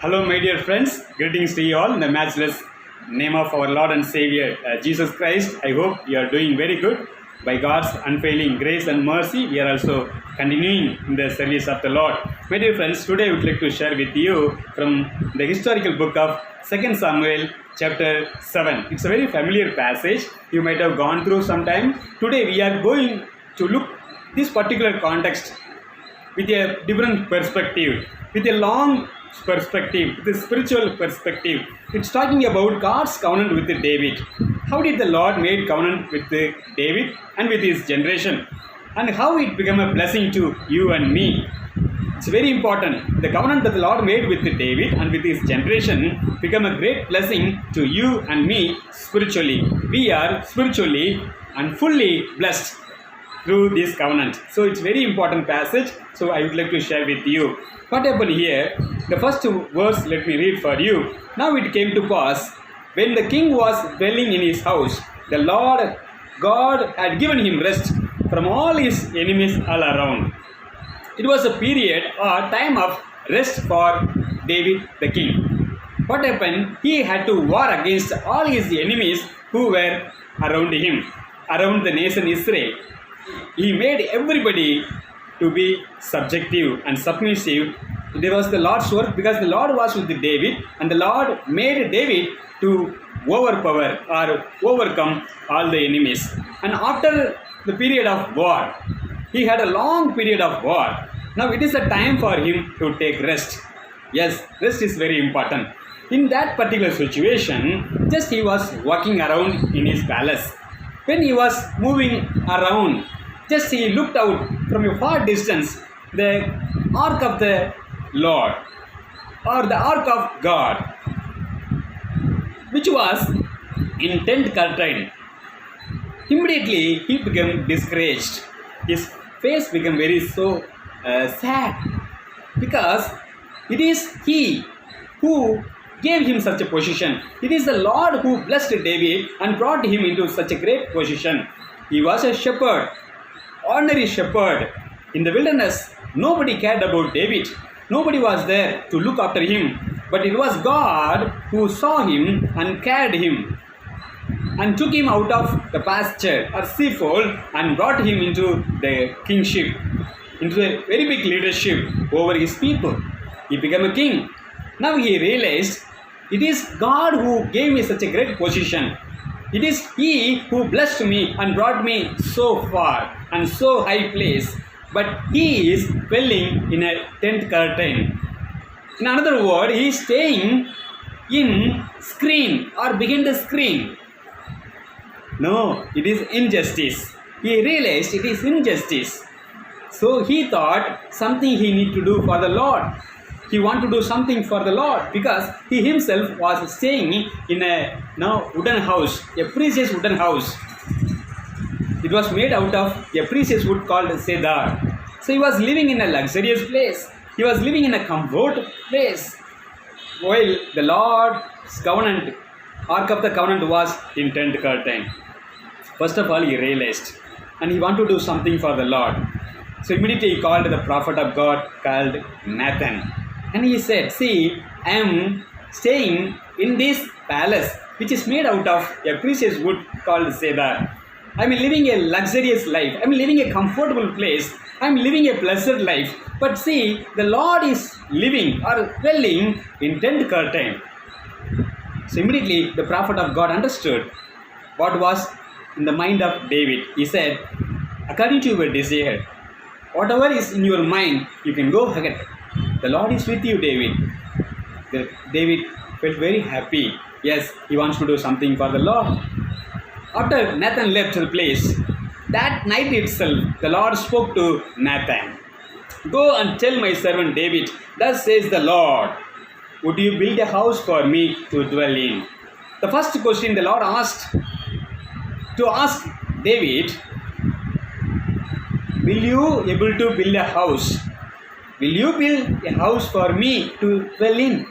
Hello, my dear friends. Greetings to you all in the matchless name of our Lord and Savior Jesus Christ. I hope you are doing very good. By God's unfailing grace and mercy, we are also continuing in the service of the Lord. My dear friends, today I would like to share with you from the historical book of 2 Samuel chapter 7. It's a very familiar passage. You might have gone through sometime. Today we are going to look this particular context with a different perspective, with a long perspective, with a spiritual perspective. It's talking about God's covenant with David. How did the Lord made covenant with David and with his generation, and how it became a blessing to you and me. It's very important. The covenant that the Lord made with David and with his generation become a great blessing to you and me spiritually. We are spiritually and fully blessed through this covenant. So it's very important passage. So I would like to share with you. What happened here? The first verse, let me read for you. Now it came to pass, when the king was dwelling in his house, the Lord God had given him rest from all his enemies all around. It was a period or time of rest for David the king. What happened? He had to war against all his enemies who were around him, around the nation Israel. He made everybody to be subjective and submissive. It was the Lord's work because the Lord was with David, and the Lord made David to overpower or overcome all the enemies. And after the period of war, he had a long period of war. Now it is a time for him to take rest. Yes, rest is very important. In that particular situation, just he was walking around in his palace. When he was moving around, just he looked out from a far distance, the ark of the Lord or the ark of God, which was in tent curtain. Immediately he became discouraged. His face became very sad, because it is he who gave him such a position. It is the Lord who blessed David and brought him into such a great position. He was a shepherd, ordinary shepherd in the wilderness. Nobody cared about David. Nobody was there to look after him. But it was God who saw him and cared him and took him out of the pasture or sheepfold and brought him into the kingship, into a very big leadership over his people. He became a king. Now he realized it is God who gave me such a great position. It is He who blessed me and brought me so far and so high place. But He is dwelling in a tent curtain. In another word, He is staying in screen or behind the screen. No, it is injustice. He realized it is injustice. So he thought something he need to do for the Lord. He wanted to do something for the Lord because he himself was staying in a wooden house, a precious wooden house. It was made out of a precious wood called cedar. So he was living in a luxurious place. He was living in a comfort place. While the Lord's covenant, Ark of the Covenant was in tent curtain. First of all, he realized and he wanted to do something for the Lord. So immediately he called the prophet of God called Nathan. And he said, see, I am staying in this palace which is made out of a precious wood called cedar. I am living a luxurious life. I am living a comfortable place. I am living a pleasant life. But see, the Lord is living or dwelling in tent curtain. So immediately the prophet of God understood what was in the mind of David. He said, according to your desire, whatever is in your mind, you can go ahead. The Lord is with you, David. David felt very happy. Yes, he wants to do something for the Lord. After Nathan left the place, that night itself, the Lord spoke to Nathan. Go and tell my servant David, thus says the Lord, would you build a house for me to dwell in? The first question the Lord asked to ask David, will you able to build a house? Will you build a house for me to dwell in?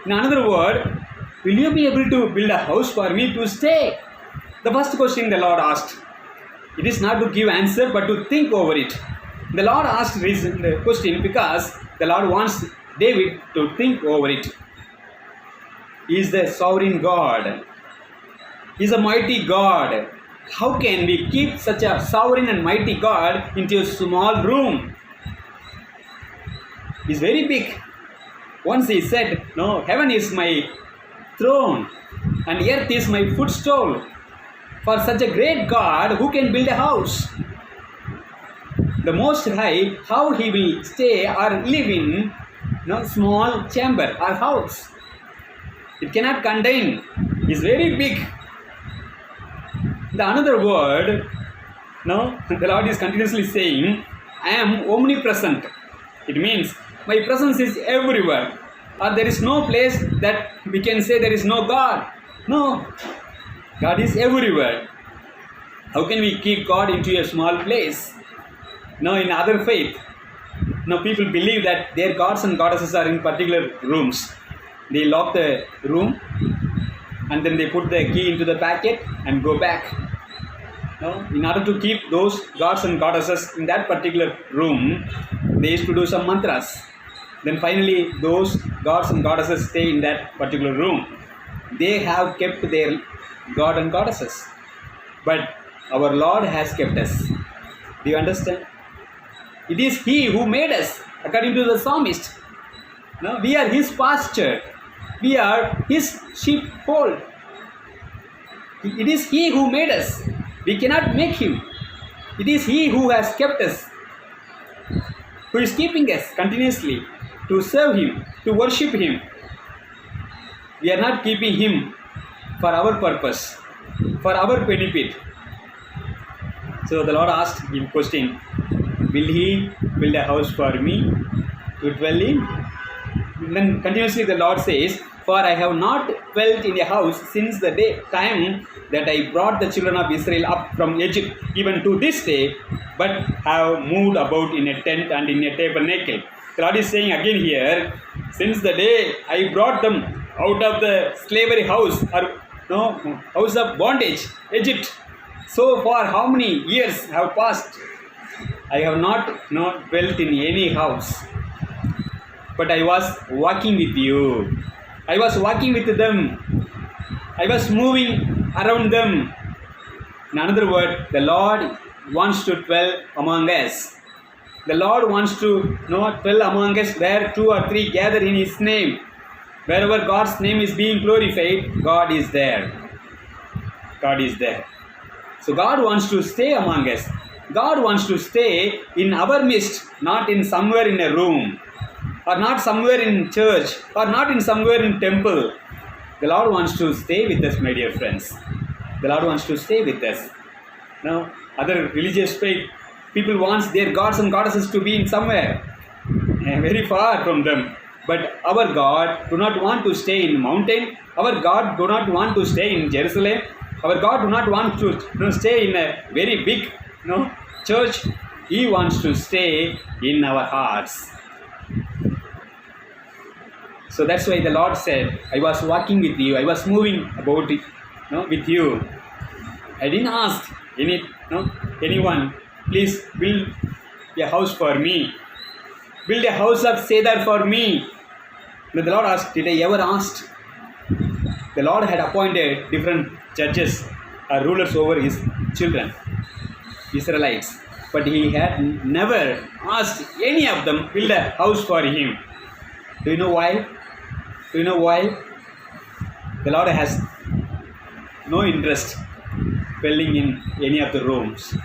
In another word, will you be able to build a house for me to stay? The first question the Lord asked. It is not to give answer but to think over it. The Lord asked the question because the Lord wants David to think over it. He is the sovereign God. He is a mighty God. How can we keep such a sovereign and mighty God into a small room? He is very big. Once he said, no, heaven is my throne and earth is my footstool. For such a great God, who can build a house? The Most High, how he will stay or live in small chamber or house? It cannot contain. It is very big. The another word, the Lord is continuously saying, I am omnipresent. It means my presence is everywhere. Or there is no place that we can say there is no God. No. God is everywhere. How can we keep God into a small place? Now in other faith, people believe that their gods and goddesses are in particular rooms. They lock the room and then they put the key into the packet and go back. In order to keep those gods and goddesses in that particular room, they used to do some mantras. Then finally those gods and goddesses stay in that particular room. They have kept their god and goddesses. But our Lord has kept us. Do you understand? It is He who made us, according to the psalmist. We are His pasture. We are His sheepfold. It is He who made us. We cannot make Him. It is He who has kept us, who is keeping us continuously to serve Him, to worship Him. We are not keeping Him for our purpose, for our benefit. So the Lord asked him question, will He build a house for me to dwell in? And then continuously the Lord says, for I have not dwelt in a house since the time that I brought the children of Israel up from Egypt, even to this day, but have moved about in a tent and in a tabernacle. The Lord is saying again here, since the day I brought them out of the slavery house, or house of bondage, Egypt, so far how many years have passed? I have not dwelt in any house, but I was walking with you. I was walking with them. I was moving around them. In another word, the Lord wants to dwell among us. The Lord wants to dwell among us where 2 or 3 gather in His name. Wherever God's name is being glorified, God is there. God is there. So God wants to stay among us. God wants to stay in our midst, not in somewhere in a room, or not somewhere in church, or not in somewhere in temple. The Lord wants to stay with us, my dear friends. The Lord wants to stay with us. Now, other religious faith, people want their gods and goddesses to be in somewhere, very far from them. But our God do not want to stay in mountain. Our God do not want to stay in Jerusalem. Our God do not want to stay in a very big church. He wants to stay in our hearts. So that's why the Lord said, I was walking with you. I was moving about it, with you. I didn't ask anyone, please build a house for me. Build a house of cedar for me. But the Lord asked, did I ever ask? The Lord had appointed different judges or rulers over His children, Israelites. But He had never asked any of them build a house for Him. Do you know why? Do you know why? The Lord has no interest dwelling in any of the rooms.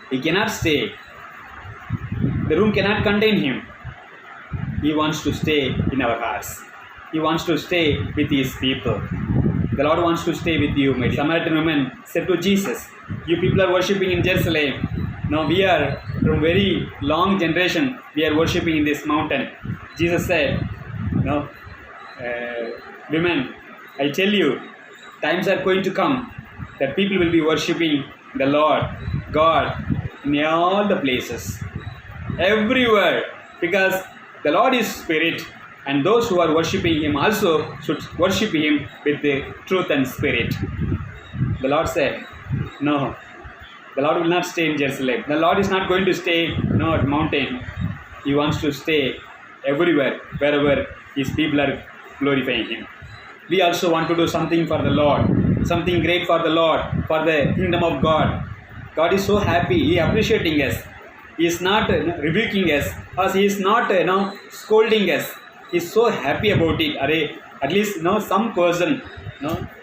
He cannot stay. The room cannot contain Him. He wants to stay in our hearts. He wants to stay with His people. The Lord wants to stay with you. My Samaritan woman said to Jesus, you people are worshipping in Jerusalem. Now we are from very long generation. We are worshipping in this mountain. Jesus said, women, I tell you, times are going to come that people will be worshipping the Lord, God, in all the places, everywhere, because the Lord is Spirit, and those who are worshipping Him also should worship Him with the truth and spirit. The Lord said, no, the Lord will not stay in Jerusalem. The Lord is not going to stay at mountain. He wants to stay everywhere, wherever His people are glorifying Him. We also want to do something for the Lord, something great for the Lord, for the kingdom of God. God is so happy, He is appreciating us. He is not rebuking us, or He is not scolding us. He is so happy about it. At least some person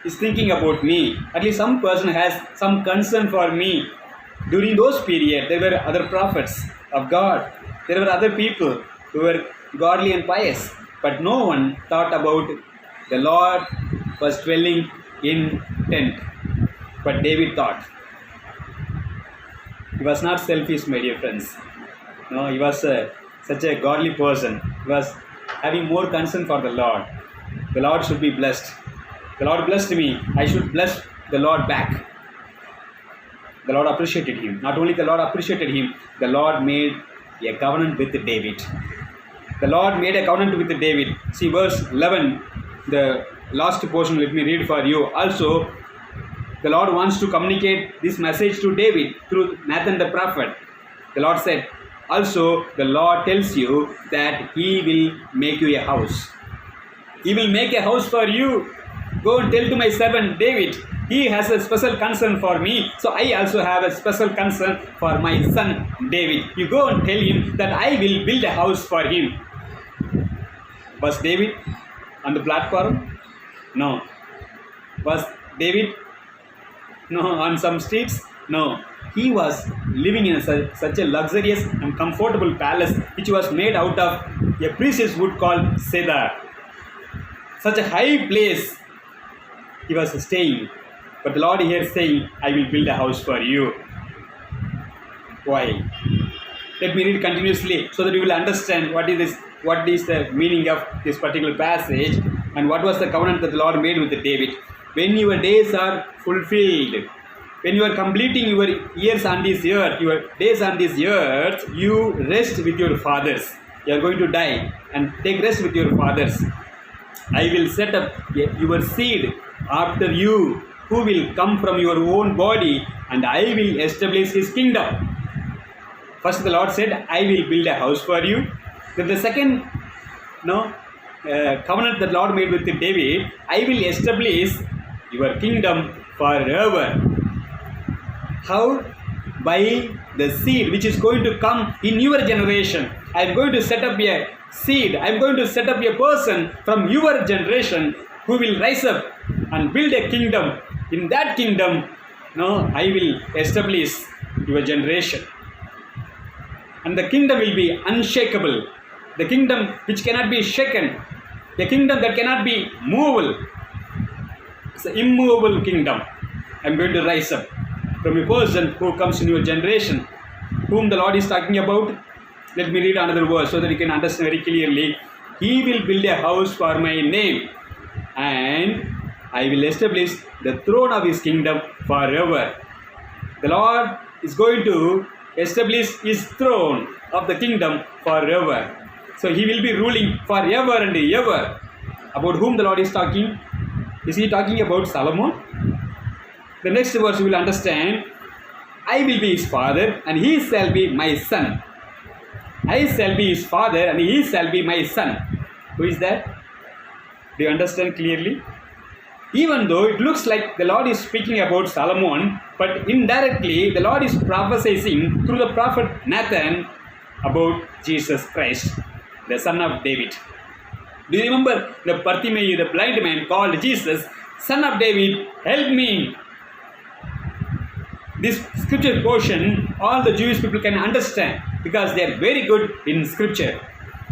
is thinking about me. At least some person has some concern for me. During those periods, there were other prophets of God. There were other people who were godly and pious. But no one thought about the Lord was dwelling in tent. But David thought. He was not selfish, my dear friends. No, he was such a godly person. He was having more concern for the Lord. The Lord should be blessed. The Lord blessed me. I should bless the Lord back. The Lord appreciated him. Not only the Lord appreciated him, the Lord made a covenant with David. The Lord made a covenant with David. See verse 11, the last portion, let me read for you. Also, the Lord wants to communicate this message to David through Nathan the prophet. The Lord said, also the Lord tells you that He will make you a house. He will make a house for you. Go and tell to my servant David, he has a special concern for me, so I also have a special concern for my son David. You go and tell him that I will build a house for him. Was David on the platform? No. Was David on some streets? No. He was living in such a luxurious and comfortable palace which was made out of a precious wood called cedar. Such a high place he was staying. But the Lord here is saying, I will build a house for you. Why? Let me read continuously so that you will understand what is the meaning of this particular passage and what was the covenant that the Lord made with David. When your days are fulfilled, when you are completing your years on this earth, your days on this earth, you rest with your fathers. You are going to die and take rest with your fathers. I will set up your seed after you, who will come from your own body, and I will establish his kingdom. First the Lord said, I will build a house for you. Then the second covenant that the Lord made with David, I will establish your kingdom forever. How? By the seed which is going to come in your generation. I am going to set up a seed. I am going to set up a person from your generation who will rise up and build a kingdom. In that kingdom, I will establish your generation. And the kingdom will be unshakable. The kingdom which cannot be shaken. The kingdom that cannot be movable. It's an immovable kingdom. I am going to rise up from a person who comes in your generation. Whom the Lord is talking about? Let me read another verse so that you can understand very clearly. He will build a house for my name, and I will establish the throne of his kingdom forever. The Lord is going to establish his throne of the kingdom forever. So he will be ruling forever and ever. About whom the Lord is talking? Is he talking about Solomon? The next verse you will understand. I will be his father and he shall be my son. I shall be his father and he shall be my son. Who is that? Do you understand clearly? Even though it looks like the Lord is speaking about Solomon, but indirectly the Lord is prophesying through the prophet Nathan about Jesus Christ, the son of David. Do you remember the Bartimaeus, the blind man, called Jesus, son of David, help me? This scripture portion, all the Jewish people can understand because they are very good in scripture.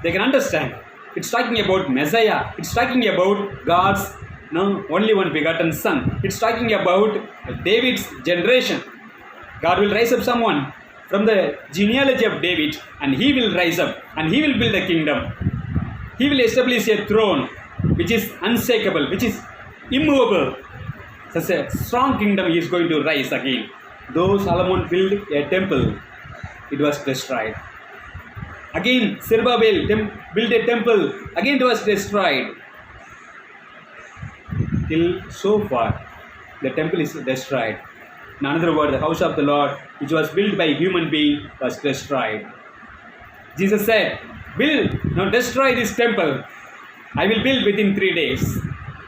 They can understand. It's talking about Messiah. It's talking about God's only one begotten son. It's talking about David's generation. God will raise up someone from the genealogy of David, and he will rise up and he will build a kingdom. He will establish a throne which is unshakable, which is immovable. Such a strong kingdom he is going to rise again. Though Solomon built a temple, it was destroyed. Again, Zerubbabel built a temple, again it was destroyed. Till so far, the temple is destroyed. In another word, the house of the Lord, which was built by human being, was destroyed. Jesus said, destroy this temple. I will build within 3 days.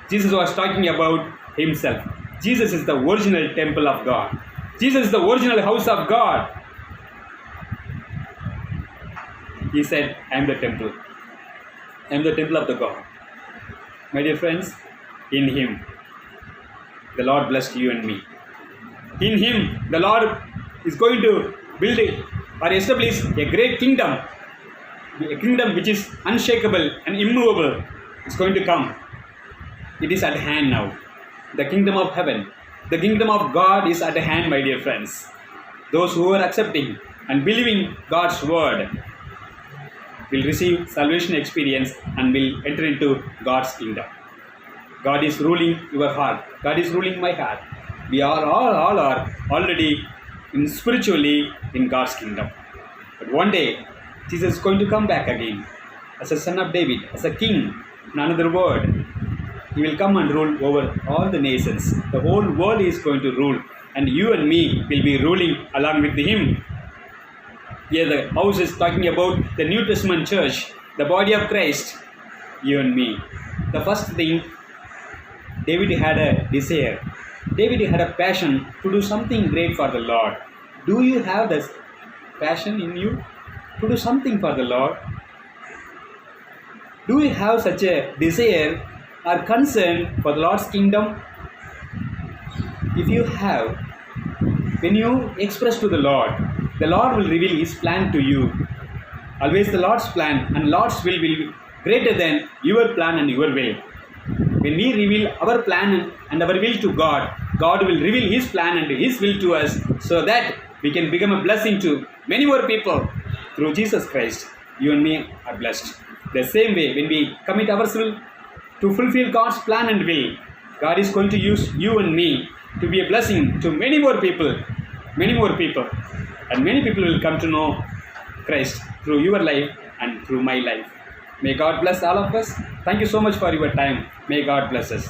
Jesus was talking about himself. Jesus is the original temple of God. Jesus is the original house of God. He said, I am the temple. I am the temple of the God. My dear friends, in Him, the Lord blessed you and me. In Him, the Lord is going to build or establish a great kingdom. A kingdom which is unshakable and immovable is going to come. It is at hand now. The kingdom of heaven, the kingdom of God is at hand, my dear friends. Those who are accepting and believing God's word will receive salvation experience and will enter into God's kingdom. God is ruling your heart. God is ruling my heart. We are all are already spiritually in God's kingdom. But one day, Jesus is going to come back again as a son of David, as a king. In another word, He will come and rule over all the nations. The whole world is going to rule, and you and me will be ruling along with Him. Here the house is talking about the New Testament church, the body of Christ, you and me. The first thing, David had a desire. David had a passion to do something great for the Lord. Do you have this passion in you to do something for the Lord? Do you have such a desire or concern for the Lord's kingdom? If you have, when you express to the Lord will reveal His plan to you. Always the Lord's plan and Lord's will be greater than your plan and your will. When we reveal our plan and our will to God, God will reveal His plan and His will to us, so that we can become a blessing to many more people. Through Jesus Christ, you and me are blessed. The same way, when we commit ourselves to fulfill God's plan and will, God is going to use you and me to be a blessing to many more people. And many people will come to know Christ through your life and through my life. May God bless all of us. Thank you so much for your time. May God bless us.